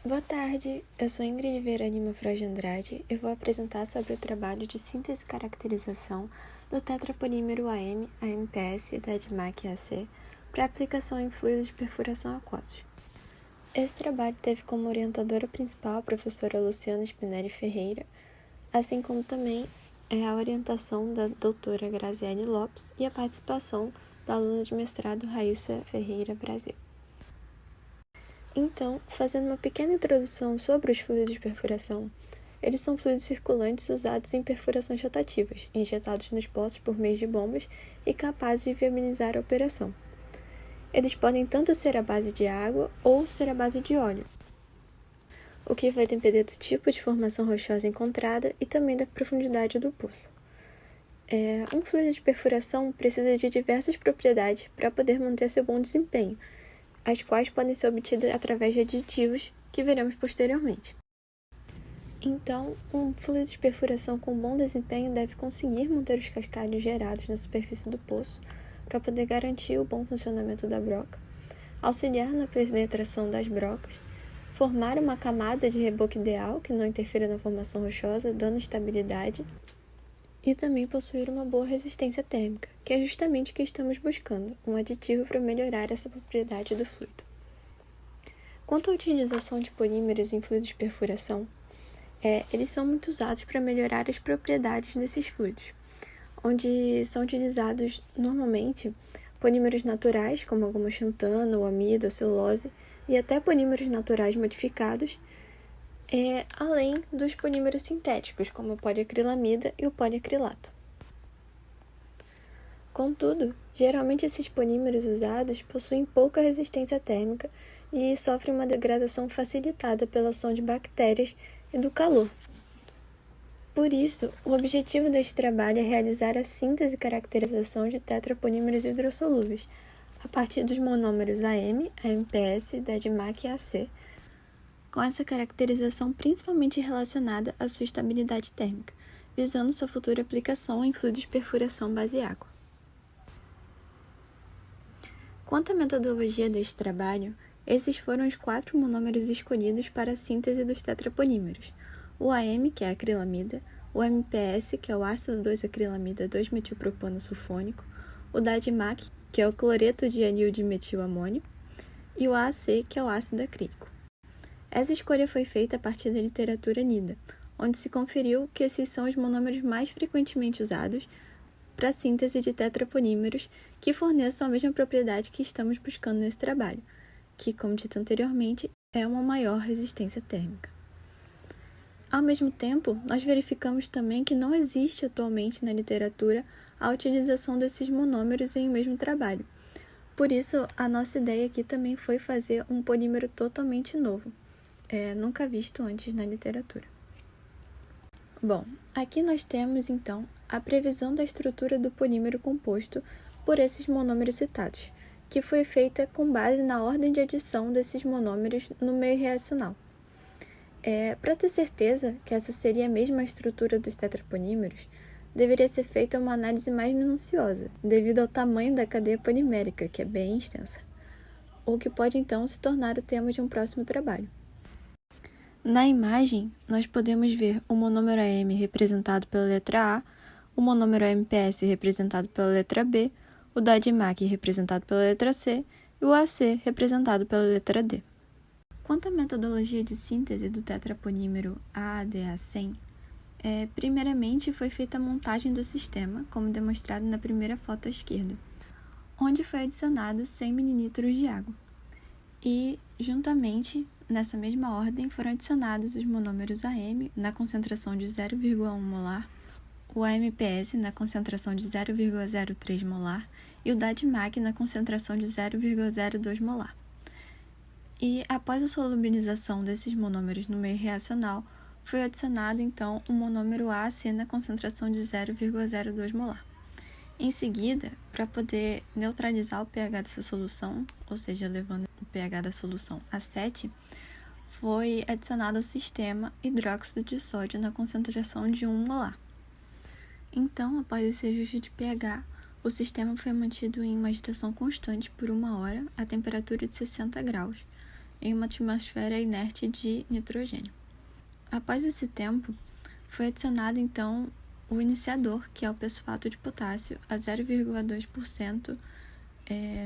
Boa tarde, eu sou Ingrid Vieira Lima Frois de Andrade e vou apresentar sobre o trabalho de síntese e caracterização do tetrapolímero AM, AMPS da DMAC AC para aplicação em fluidos de perfuração aquosos. Esse trabalho teve como orientadora principal a professora Luciana Spinelli Ferreira, assim como também a orientação da doutora Graziele Lopes e a participação da aluna de mestrado Raíssa Ferreira Brasil. Então, fazendo uma pequena introdução sobre os fluidos de perfuração, eles são fluidos circulantes usados em perfurações rotativas, injetados nos poços por meio de bombas e capazes de viabilizar a operação. Eles podem tanto ser à base de água ou ser à base de óleo, o que vai depender do tipo de formação rochosa encontrada e também da profundidade do poço. Um fluido de perfuração precisa de diversas propriedades para poder manter seu bom desempenho, as quais podem ser obtidas através de aditivos que veremos posteriormente. Então, um fluido de perfuração com bom desempenho deve conseguir manter os cascalhos gerados na superfície do poço para poder garantir o bom funcionamento da broca, auxiliar na penetração das brocas, formar uma camada de reboque ideal que não interfira na formação rochosa, dando estabilidade, e também possuir uma boa resistência térmica, que é justamente o que estamos buscando, um aditivo para melhorar essa propriedade do fluido. Quanto à utilização de polímeros em fluidos de perfuração, eles são muito usados para melhorar as propriedades desses fluidos, onde são utilizados normalmente polímeros naturais, como a goma xantana, o amido, a celulose, e até polímeros naturais modificados, além dos polímeros sintéticos, como a poliacrilamida e o poliacrilato. Contudo, geralmente esses polímeros usados possuem pouca resistência térmica e sofrem uma degradação facilitada pela ação de bactérias e do calor. Por isso, o objetivo deste trabalho é realizar a síntese e caracterização de tetrapolímeros hidrossolúveis, a partir dos monômeros AM, AMPS, da DMAC e AC, com essa caracterização principalmente relacionada à sua estabilidade térmica, visando sua futura aplicação em fluidos de perfuração base água. Quanto à metodologia deste trabalho, esses foram os 4 monômeros escolhidos para a síntese dos tetrapolímeros: o AM, que é a acrilamida, o MPS, que é o ácido 2-acrilamida 2-metilpropano sulfônico, o DADMAC, que é o cloreto de anil de metilamônio, e o AAC, que é o ácido acrílico. Essa escolha foi feita a partir da literatura NIDA, onde se conferiu que esses são os monômeros mais frequentemente usados para a síntese de tetrapolímeros que forneçam a mesma propriedade que estamos buscando nesse trabalho, que, como dito anteriormente, é uma maior resistência térmica. Ao mesmo tempo, nós verificamos também que não existe atualmente na literatura a utilização desses monômeros em um mesmo trabalho. Por isso, a nossa ideia aqui também foi fazer um polímero totalmente novo, nunca visto antes na literatura. Bom, aqui nós temos então a previsão da estrutura do polímero composto por esses monômeros citados, que foi feita com base na ordem de adição desses monômeros no meio reacional. Para ter certeza que essa seria a mesma estrutura dos tetrapolímeros, deveria ser feita uma análise mais minuciosa, devido ao tamanho da cadeia polimérica, que é bem extensa, o que pode então se tornar o tema de um próximo trabalho. Na imagem, nós podemos ver o monômero AM representado pela letra A, o monômero AMPS representado pela letra B, o DADMAC representado pela letra C e o AC representado pela letra D. Quanto à metodologia de síntese do tetrapolímero AADA100, primeiramente foi feita a montagem do sistema, como demonstrado na primeira foto à esquerda, onde foi adicionado 100 ml de água. E, juntamente, nessa mesma ordem, foram adicionados os monômeros AM na concentração de 0,1 molar, o AMPS na concentração de 0,03 molar e o DADMAC na concentração de 0,02 molar. E, após a solubilização desses monômeros no meio reacional, foi adicionado, então, o monômero AAC na concentração de 0,02 molar. Em seguida, para poder neutralizar o pH dessa solução, ou seja, levando o pH da solução a 7, foi adicionado ao sistema hidróxido de sódio na concentração de 1 molar. Então, após esse ajuste de pH, o sistema foi mantido em uma agitação constante por 1 hora a temperatura de 60 graus, em uma atmosfera inerte de nitrogênio. Após esse tempo, foi adicionado então o iniciador, que é o pesfato de potássio, a 0,2%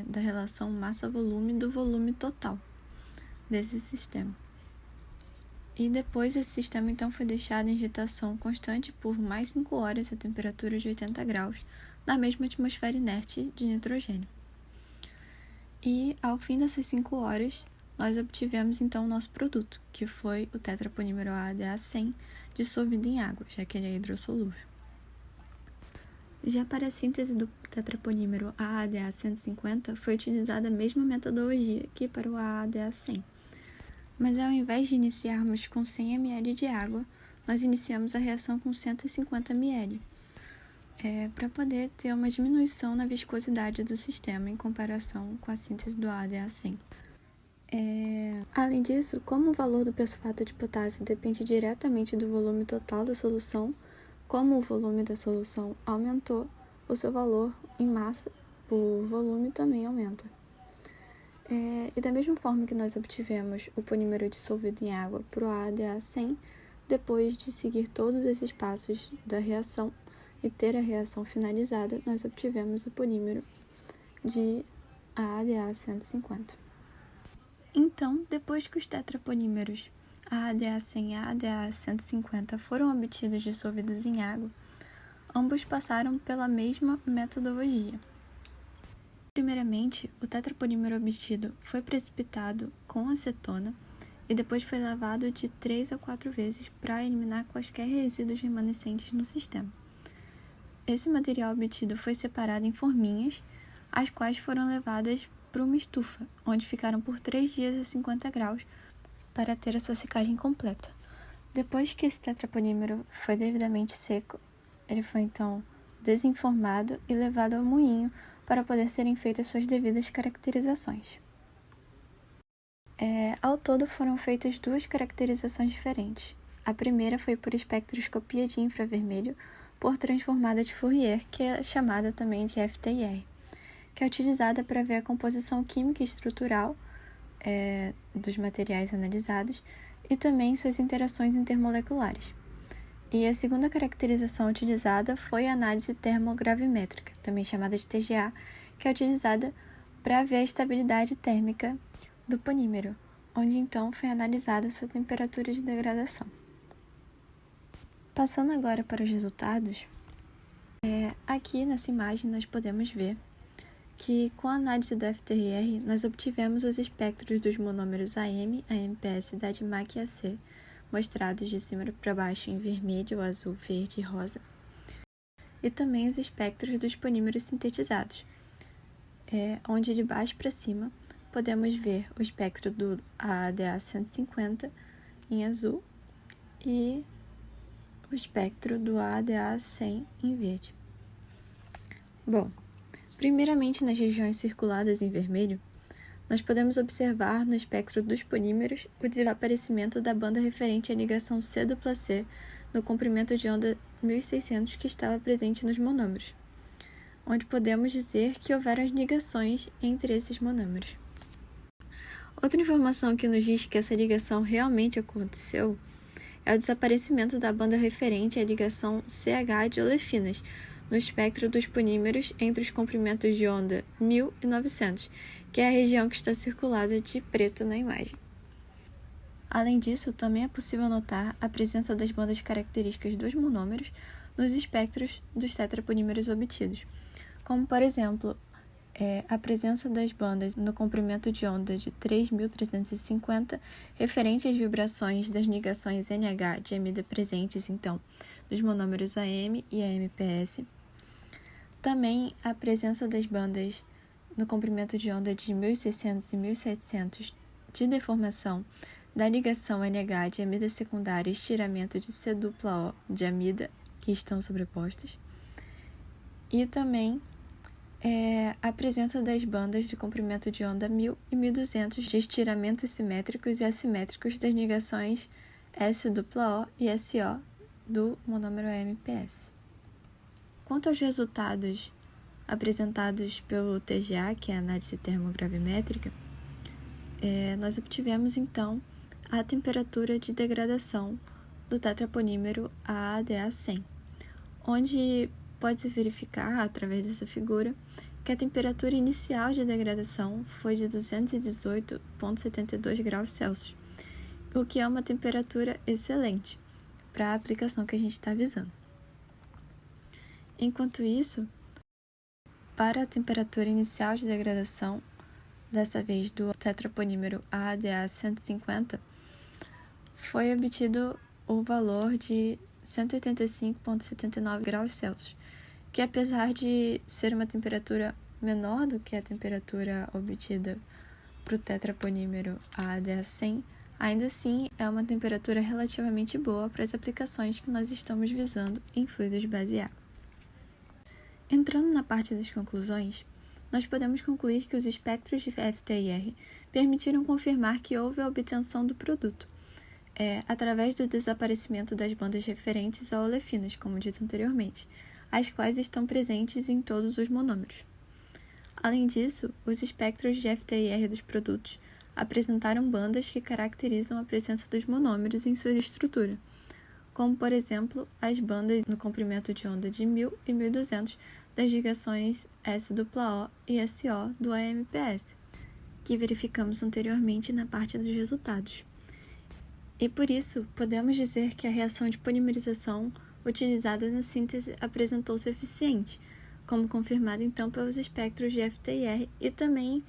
da relação massa-volume do volume total desse sistema. E depois esse sistema então foi deixado em agitação constante por mais 5 horas a temperatura de 80 graus, na mesma atmosfera inerte de nitrogênio. E ao fim dessas 5 horas, nós obtivemos então o nosso produto, que foi o tetrapolímero AADA100 dissolvido em água, já que ele é hidrossolúvel. Já para a síntese do tetrapolímero AADA150, foi utilizada a mesma metodologia que para o AADA100. Mas ao invés de iniciarmos com 100 ml de água, nós iniciamos a reação com 150 ml, para poder ter uma diminuição na viscosidade do sistema em comparação com a síntese do AADA100. Além disso, como o valor do pesfato de potássio depende diretamente do volume total da solução, como o volume da solução aumentou, o seu valor em massa por volume também aumenta. E da mesma forma que nós obtivemos o polímero dissolvido em água para o AADA100, depois de seguir todos esses passos da reação e ter a reação finalizada, nós obtivemos o polímero de AADA150. Então, depois que os tetrapolímeros AADA100 e AADA150 foram obtidos dissolvidos em água, ambos passaram pela mesma metodologia. Primeiramente, o tetrapolímero obtido foi precipitado com acetona e depois foi lavado de 3 a 4 vezes para eliminar quaisquer resíduos remanescentes no sistema. Esse material obtido foi separado em forminhas, as quais foram levadas para uma estufa, onde ficaram por 3 dias a 50 graus para ter a sua secagem completa. Depois que esse tetrapolímero foi devidamente seco, ele foi então desenformado e levado ao moinho para poder serem feitas suas devidas caracterizações. Ao todo foram feitas 2 caracterizações diferentes. A primeira foi por espectroscopia de infravermelho por transformada de Fourier, que é chamada também de FTIR, que é utilizada para ver a composição química e estrutural dos materiais analisados e também suas interações intermoleculares. E a segunda caracterização utilizada foi a análise termogravimétrica, também chamada de TGA, que é utilizada para ver a estabilidade térmica do polímero, onde então foi analisada sua temperatura de degradação. Passando agora para os resultados, aqui nessa imagem nós podemos ver que com a análise do FTIR nós obtivemos os espectros dos monômeros AM, AMPS da DMAC e AC, mostrados de cima para baixo em vermelho, azul, verde e rosa, e também os espectros dos polímeros sintetizados, onde de baixo para cima podemos ver o espectro do AADA150 em azul e o espectro do AADA100 em verde. Bom, primeiramente nas regiões circuladas em vermelho, nós podemos observar no espectro dos polímeros o desaparecimento da banda referente à ligação C-C no comprimento de onda 1600 que estava presente nos monômeros, onde podemos dizer que houveram as ligações entre esses monômeros. Outra informação que nos diz que essa ligação realmente aconteceu é o desaparecimento da banda referente à ligação CH de olefinas no espectro dos polímeros entre os comprimentos de onda 1000 e 900, que é a região que está circulada de preto na imagem. Além disso, também é possível notar a presença das bandas características dos monômeros nos espectros dos tetrapolímeros obtidos, como, por exemplo, a presença das bandas no comprimento de onda de 3.350, referente às vibrações das ligações NH de amida presentes, então, dos monômeros AM e AMPS. Também a presença das bandas no comprimento de onda de 1.600 e 1.700 de deformação da ligação NH de amida secundária e estiramento de C-O de amida, que estão sobrepostas. E também a presença das bandas de comprimento de onda 1000 e 1200 de estiramentos simétricos e assimétricos das ligações S-O e SO do monômero AMPS. Quanto aos resultados apresentados pelo TGA, que é a análise termogravimétrica, nós obtivemos então a temperatura de degradação do tetraponímero AADA100, onde pode-se verificar, através dessa figura, que a temperatura inicial de degradação foi de 218,72 graus Celsius, o que é uma temperatura excelente para a aplicação que a gente está visando. Enquanto isso, para a temperatura inicial de degradação, dessa vez do tetraponímero AADA150, foi obtido o valor de 185,79 graus Celsius, que apesar de ser uma temperatura menor do que a temperatura obtida para o tetraponímero AADA100, ainda assim é uma temperatura relativamente boa para as aplicações que nós estamos visando em fluidos base água. Entrando na parte das conclusões, nós podemos concluir que os espectros de FTIR permitiram confirmar que houve a obtenção do produto, através do desaparecimento das bandas referentes a olefinas, como dito anteriormente, as quais estão presentes em todos os monômeros. Além disso, os espectros de FTIR dos produtos apresentaram bandas que caracterizam a presença dos monômeros em sua estrutura, como, por exemplo, as bandas no comprimento de onda de 1000 e 1200 das ligações SOO e SO do AMPS, que verificamos anteriormente na parte dos resultados. E por isso, podemos dizer que a reação de polimerização utilizada na síntese apresentou-se eficiente, como confirmado então pelos espectros de FTIR, e também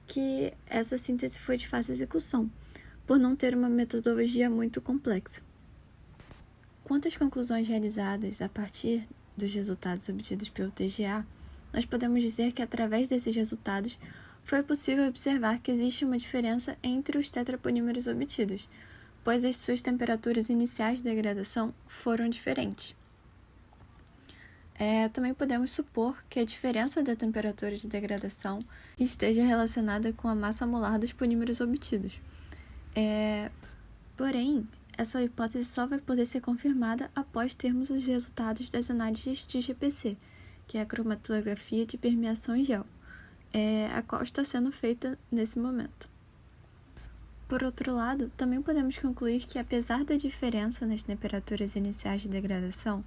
que essa síntese foi de fácil execução, por não ter uma metodologia muito complexa. Quanto às conclusões realizadas a partir dos resultados obtidos pelo TGA, nós podemos dizer que através desses resultados foi possível observar que existe uma diferença entre os tetraponímeros obtidos, pois as suas temperaturas iniciais de degradação foram diferentes. Também podemos supor que a diferença da temperatura de degradação esteja relacionada com a massa molar dos polímeros obtidos. Porém, essa hipótese só vai poder ser confirmada após termos os resultados das análises de GPC, que é a cromatografia de permeação em gel, a qual está sendo feita nesse momento. Por outro lado, também podemos concluir que, apesar da diferença nas temperaturas iniciais de degradação,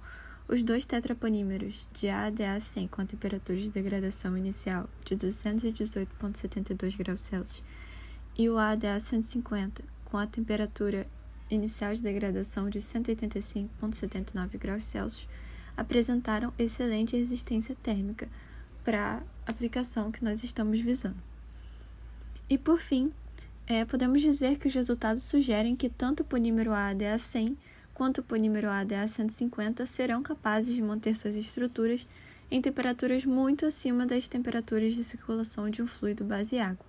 os dois tetraponímeros de AADA100 com a temperatura de degradação inicial de 218,72 graus Celsius e o AADA150 com a temperatura inicial de degradação de 185,79 graus Celsius apresentaram excelente resistência térmica para a aplicação que nós estamos visando. E por fim, podemos dizer que os resultados sugerem que tanto o polímero AADA100 quanto o polímero AADA150 serão capazes de manter suas estruturas em temperaturas muito acima das temperaturas de circulação de um fluido base água,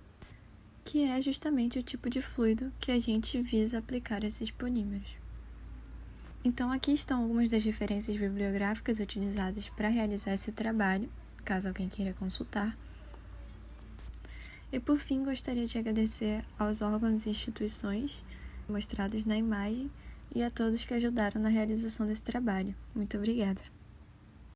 que é justamente o tipo de fluido que a gente visa aplicar a esses polímeros. Então aqui estão algumas das referências bibliográficas utilizadas para realizar esse trabalho, caso alguém queira consultar. E por fim, gostaria de agradecer aos órgãos e instituições mostrados na imagem e a todos que ajudaram na realização desse trabalho. Muito obrigada!